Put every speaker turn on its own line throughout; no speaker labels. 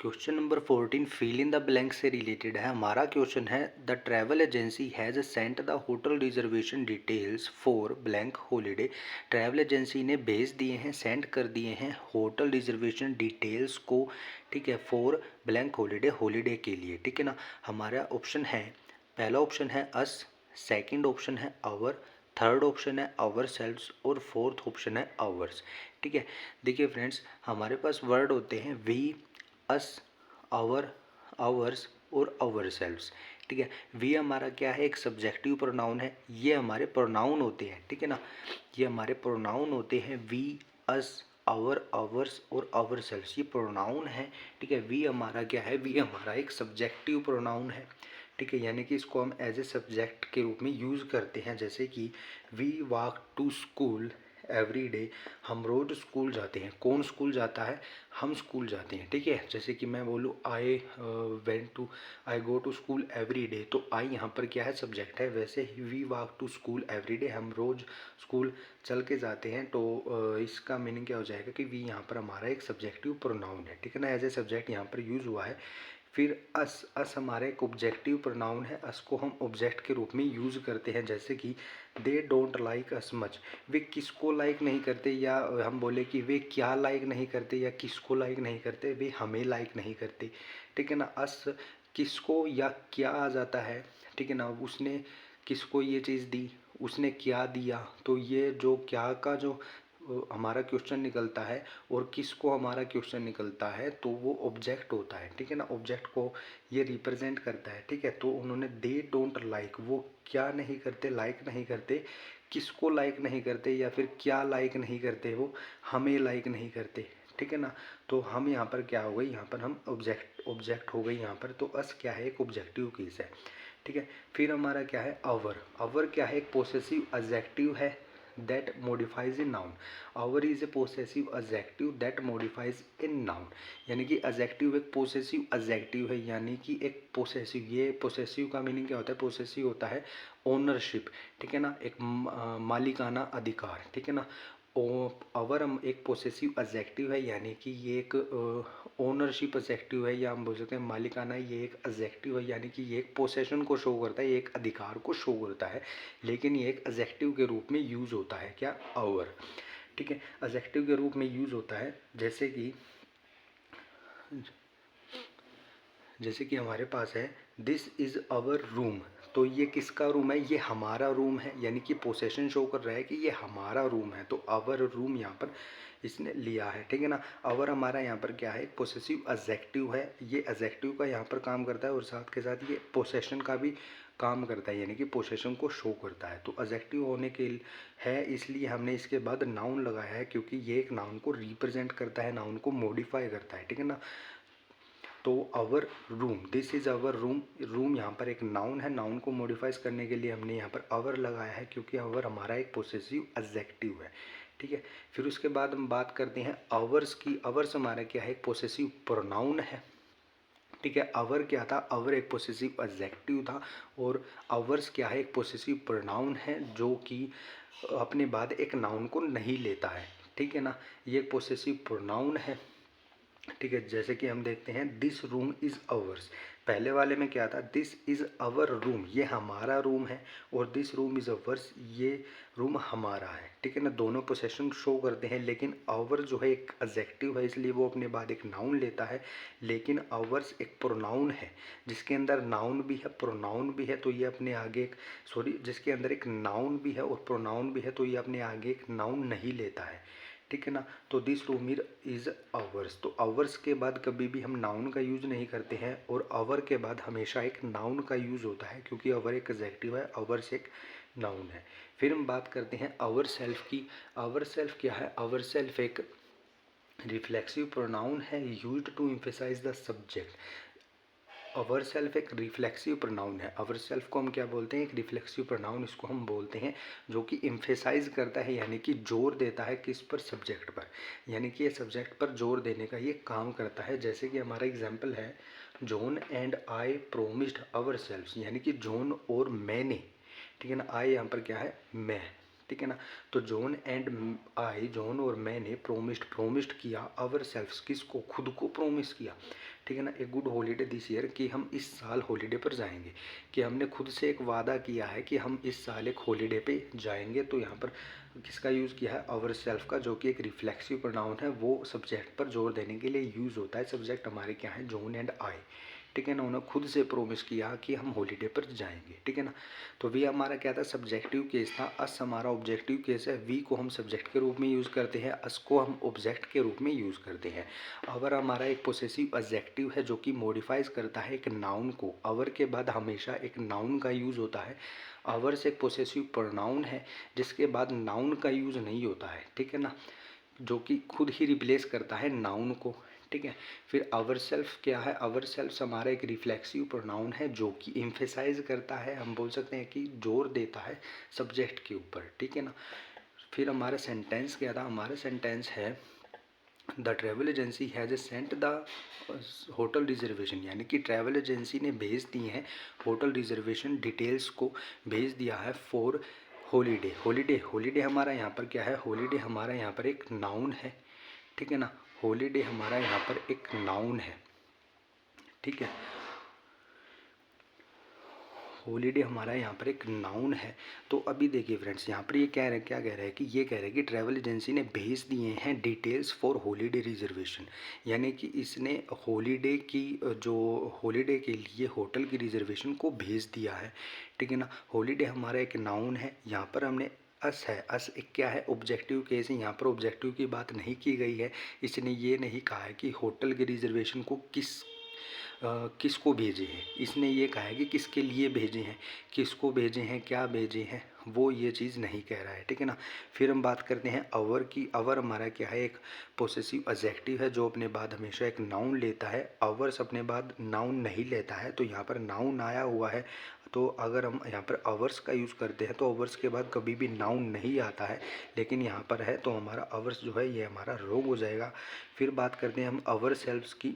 Question number 14 fill in the blank से related है। हमारा क्वेश्चन है the travel agency has sent the hotel reservation details for blank holiday. Travel agency ने भेज दिए हैं, सेंड कर दिए हैं होटल रिजर्वेशन डिटेल्स को, ठीक है, फॉर ब्लैंक हॉलीडे, हॉलीडे के लिए, ठीक है ना। हमारा ऑप्शन है, पहला ऑप्शन है अस, सेकंड ऑप्शन है आवर, थर्ड ऑप्शन है आवर सेल्व्स और फोर्थ ऑप्शन है आवर्स, ठीक है। देखिए फ्रेंड्स, हमारे पास वर्ड होते हैं वी, अस, आवर, आवर्स और आवर सेल्व्स, ठीक है। वी हमारा क्या है, एक सब्जेक्टिव प्रोनाउन है, ये हमारे प्रोनाउन होते हैं, ठीक है ना, ये हमारे प्रोनाउन होते हैं वी, अस, आवर, आवर्स और आवर सेल्व्स, ये प्रोनाउन है, ठीक है। वी हमारा क्या है, वी हमारा एक सब्जेक्टिव प्रोनाउन है, ठीक है, यानी कि इसको हम एज ए सब्जेक्ट के रूप में यूज़ करते हैं। जैसे कि we walk to school every day, हम रोज़ स्कूल जाते हैं। कौन स्कूल जाता है, हम स्कूल जाते हैं, ठीक है। जैसे कि मैं बोलूँ I go to school every day, तो आई यहाँ पर क्या है, सब्जेक्ट है। वैसे ही we walk to school every day, हम रोज़ स्कूल चल के जाते हैं, तो इसका मीनिंग क्या हो जाएगा कि वी यहाँ पर हमारा एक सब्जेक्टिव प्रोनाउन है, ठीक है ना, एज ए सब्जेक्ट यहाँ पर यूज़ हुआ है। फिर अस, अस हमारा एक ऑब्जेक्टिव प्रोनाउन है, अस को हम ऑब्जेक्ट के रूप में यूज़ करते हैं। जैसे कि they don't like us much, वे किसको लाइक नहीं करते, या हम बोले कि वे क्या लाइक नहीं करते या किसको लाइक नहीं करते, वे हमें लाइक नहीं करते, ठीक है ना। अस किसको या क्या आ जाता है, ठीक है ना, उसने किसको ये चीज़ दी, उसने क्या दिया, तो ये जो क्या का जो हमारा क्वेश्चन निकलता है और किसको हमारा क्वेश्चन निकलता है, तो वो ऑब्जेक्ट होता है, ठीक है ना, ऑब्जेक्ट को ये रिप्रेजेंट करता है, ठीक है। तो उन्होंने दे डोंट लाइक, वो क्या नहीं करते, लाइक नहीं करते, किसको लाइक नहीं करते, या फिर क्या लाइक नहीं करते, वो हमें लाइक नहीं करते, ठीक है ना। तो हम यहाँ पर क्या हो गई, यहाँ पर हम ऑब्जेक्ट हो गई यहाँ पर, तो अस क्या है, एक ऑब्जेक्टिव केस है, ठीक है। फिर हमारा क्या है आवर, आवर क्या है, एक पोसेसिव एडजेक्टिव है that modifies a noun. Our is a possessive adjective that modifies a noun. यानी कि adjective एक possessive adjective है, यानी कि एक possessive, ये possessive का मीनिंग क्या होता है, possessive होता है ओनरशिप, ठीक है ना, एक मालिकाना अधिकार, ठीक है ना। अवर हम एक पोसेसिव एडजेक्टिव है, यानी कि ये एक ओनरशिप एडजेक्टिव है, या हम बोल सकते हैं मालिकाना, ये एक एडजेक्टिव है, यानी कि ये एक पोसेशन को शो करता है, ये एक अधिकार को शो करता है, लेकिन ये एक एडजेक्टिव के रूप में यूज़ होता है, क्या, आवर, ठीक है, एडजेक्टिव के रूप में यूज़ होता है। जैसे कि हमारे पास है दिस इज़ आवर रूम, तो ये किसका रूम है, ये हमारा रूम है, यानी कि पोसेशन शो कर रहा है कि ये हमारा रूम है, तो आवर रूम यहाँ पर इसने लिया है, ठीक है ना। आवर हमारा यहाँ पर क्या है, पोसेसिव एडजेक्टिव है, ये एडजेक्टिव का यहाँ पर काम करता है और साथ के साथ ये पोसेशन का भी काम करता है, यानी कि पोसेशन को शो करता है। तो एडजेक्टिव होने के है, इसलिए हमने इसके बाद नाउन लगाया है, क्योंकि ये एक नाउन को रिप्रेजेंट करता है, नाउन को मॉडिफाई करता है, ठीक है ना। तो our room, this is our room, room यहाँ पर एक नाउन है, नाउन को मॉडिफाइज करने के लिए हमने यहाँ पर आवर लगाया है, क्योंकि आवर हमारा एक पोसेसिव एडजेक्टिव है, ठीक है। फिर उसके बाद हम बात करते हैं आवर्स की। आवर्स हमारा क्या है, एक पोसेसिव प्रोनाउन है, ठीक है। आवर क्या था, आवर एक पोसेसिव एडजेक्टिव था, और आवर्स क्या है, एक पोसेसिव प्रोनाउन है जो कि अपने बाद एक नाउन को नहीं लेता है, ठीक है ना, ये एक पोसेसिव प्रोनाउन है, ठीक है। जैसे कि हम देखते हैं दिस रूम इज़ अवर्स, पहले वाले में क्या था, दिस इज़ अवर रूम, ये हमारा रूम है, और दिस रूम इज़ अवर्स, ये रूम हमारा है, ठीक है ना। दोनों पोसेशन शो करते हैं, लेकिन आवर जो है एक एडजेक्टिव है, इसलिए वो अपने बाद एक नाउन लेता है, लेकिन आवर्स एक प्रोनाउन है, जिसके अंदर नाउन भी है, प्रोनाउन भी है, तो ये अपने आगे एक जिसके अंदर एक नाउन भी है और प्रोनाउन भी है, तो ये अपने आगे एक नाउन नहीं लेता है, ठीक है ना। तो दिस रूम इज़ आवर्स, तो आवर्स के बाद कभी भी हम नाउन का यूज़ नहीं करते हैं, और आवर के बाद हमेशा एक नाउन का यूज़ होता है, क्योंकि आवर एक एडजेक्टिव है, आवर्स एक नाउन है। फिर हम बात करते हैं आवर सेल्फ की। आवर सेल्फ क्या है, आवर सेल्फ एक रिफ्लेक्सिव प्रोनाउन है used to emphasise the subject. Our self एक रिफ्लेक्सिव प्रोनाउन है, अवर सेल्फ को हम क्या बोलते हैं, एक रिफ्लेक्सिव प्रोनाउन इसको हम बोलते हैं, जो कि एम्फेसाइज करता है, यानी कि जोर देता है किस पर, सब्जेक्ट पर, यानी कि ये सब्जेक्ट पर जोर देने का ये काम करता है। जैसे कि हमारा एग्जाम्पल है John and I promised our self, यानी कि जॉन और मैंने, ठीक है ना, आई यहाँ पर क्या है, मैं, ठीक है ना। तो जॉन एंड आई, जॉन और मैंने प्रोमिस्ड किया आवर सेल्फ्स, किसको, खुद को प्रोमिस किया, ठीक है ना, एक गुड हॉलीडे दिस ईयर, कि हम इस साल हॉलीडे पर जाएंगे, कि हमने खुद से एक वादा किया है कि हम इस साल एक हॉलीडे पे जाएंगे। तो यहाँ पर किसका यूज़ किया है, आवर सेल्फ का, जो कि एक रिफ्लेक्सिव प्रोनाउन है, वो सब्जेक्ट पर जोर देने के लिए यूज़ होता है। सब्जेक्ट हमारे क्या है, जॉन एंड आई, ठीक है ना। उन्होंने खुद से प्रोमिस किया कि हम हॉलीडे पर जाएंगे, ठीक है ना। तो वी हमारा क्या था, सब्जेक्टिव केस था, अस हमारा ऑब्जेक्टिव केस है, वी को हम सब्जेक्ट के रूप में यूज़ करते हैं, अस को हम ऑब्जेक्ट के रूप में यूज़ करते हैं। अवर हमारा एक पोसेसिव एडजेक्टिव है जो कि मॉडिफाइज करता है एक नाउन को। अवर के बाद हमेशा एक नाउन का यूज़ होता है। अवर्स एक पोसेसिव प्रोनाउन है जिसके बाद नाउन का यूज़ नहीं होता है, ठीक है ना, जो कि खुद ही रिप्लेस करता है नाउन को, ठीक है। फिर आवर सेल्फ क्या है, आवर सेल्फ हमारा एक रिफ्लेक्सिव प्रोनाउन है जो कि एम्फेसाइज करता है, हम बोल सकते हैं कि जोर देता है सब्जेक्ट के ऊपर, ठीक है ना। फिर हमारा सेंटेंस क्या था, हमारा सेंटेंस है the travel agency has sent the hotel reservation, यानी कि ट्रैवल एजेंसी ने भेज दिए हैं होटल रिजर्वेशन डिटेल्स को, भेज दिया है फॉर हॉलीडे। हॉलीडे हमारा यहाँ पर क्या है, हॉलीडे हमारा यहाँ पर एक नाउन है, ठीक है ना। हॉलीडे हमारा यहाँ पर एक नाउन है, ठीक है। हॉलीडे हमारा यहाँ पर एक नाउन है। तो अभी देखिए फ्रेंड्स, यहाँ पर ये क्या कह रहा है कि ये कह रहा है कि ट्रैवल एजेंसी ने भेज दिए हैं डिटेल्स फॉर हॉलीडे रिजर्वेशन, यानी कि इसने हॉलीडे की, जो हॉलीडे के लिए होटल की रिजर्वेशन को भेज दिया है, ठीक है ना। हॉलीडे हमारा एक नाउन है, यहाँ पर हमने अस है, अस एक क्या है, ऑब्जेक्टिव केस है, यहाँ पर ऑब्जेक्टिव की बात नहीं की गई है। इसने ये नहीं कहा है कि होटल की रिजर्वेशन को किसको भेजे हैं, इसने ये कहा है कि किसके लिए भेजे हैं, किसको भेजे हैं, क्या भेजे हैं, वो ये चीज़ नहीं कह रहा है, ठीक है ना। फिर हम बात करते हैं अवर की। अवर हमारा क्या है, एक पोसेसिव एडजेक्टिव है जो अपने बाद हमेशा एक नाउन लेता है। अवर्स अपने बाद नाउन नहीं लेता है, तो यहाँ पर नाउन आया हुआ है, तो अगर हम यहाँ पर अवर्स का यूज़ करते हैं तो अवर्स के बाद कभी भी नाउन नहीं आता है, लेकिन यहाँ पर है तो हमारा अवर्स जो है ये हमारा रॉन्ग हो जाएगा। फिर बात करते हैं हम अवर सेल्व्स की।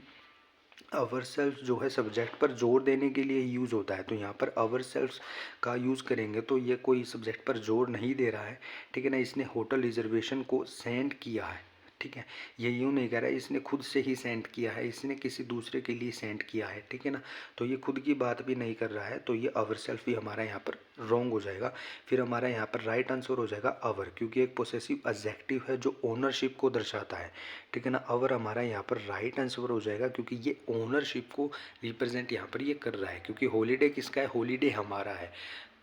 अवर सेल्फ जो है सब्जेक्ट पर जोर देने के लिए यूज़ होता है, तो यहाँ पर अवर सेल्फ का यूज़ करेंगे तो ये कोई सब्जेक्ट पर जोर नहीं दे रहा है, ठीक है ना। इसने होटल रिजर्वेशन को सेंड किया है, ठीक है, ये यूँ नहीं कह रहा है इसने खुद से ही सेंड किया है, इसने किसी दूसरे के लिए सेंड किया है, ठीक है ना। तो ये खुद की बात भी नहीं कर रहा है, तो ये अवर सेल्फ भी हमारा यहाँ पर रॉन्ग हो जाएगा। फिर हमारा यहाँ पर राइट आंसर हो जाएगा अवर, क्योंकि एक पोसेसिव एडजेक्टिव है जो ओनरशिप को दर्शाता है, ठीक है ना। अवर हमारा यहाँ पर राइट आंसर हो जाएगा क्योंकि ये ओनरशिप को रिप्रेजेंट यहाँ पर ये कर रहा है, क्योंकि हॉलीडे किसका है, हॉलीडे हमारा है,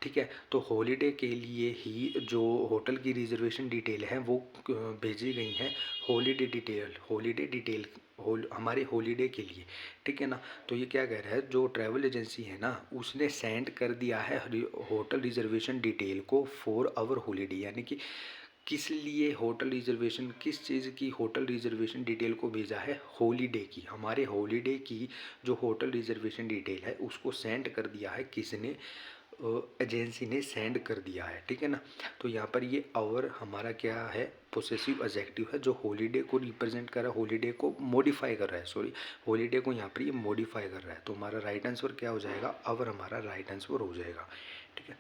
ठीक है। तो हॉलीडे के लिए ही जो होटल की रिजर्वेशन डिटेल है वो भेजी गई हैं, हॉलीडे डिटेल हमारे हॉलीडे के लिए, ठीक है ना। तो ये क्या कह रहा है, जो ट्रैवल एजेंसी है ना उसने सेंड कर दिया है होटल रिजर्वेशन डिटेल को फॉर आवर हॉलीडे, यानी कि किस लिए होटल रिजर्वेशन, किस चीज़ की होटल रिजर्वेशन डिटेल को भेजा है, हॉलीडे की, हमारे हॉलीडे की जो होटल रिजर्वेशन डिटेल है उसको सेंड कर दिया है, किसने, एजेंसी ने सेंड कर दिया है, ठीक है ना। तो यहाँ पर ये आवर हमारा क्या है, पोसेसिव एडजेक्टिव है जो हॉलीडे को रिप्रेजेंट कर रहा है, हॉलीडे को मॉडिफाई कर रहा है, सॉरी, हॉलीडे को यहाँ पर ये मॉडिफाई कर रहा है। तो हमारा राइट आंसर क्या हो जाएगा, आवर हमारा राइट आंसर हो जाएगा, ठीक है।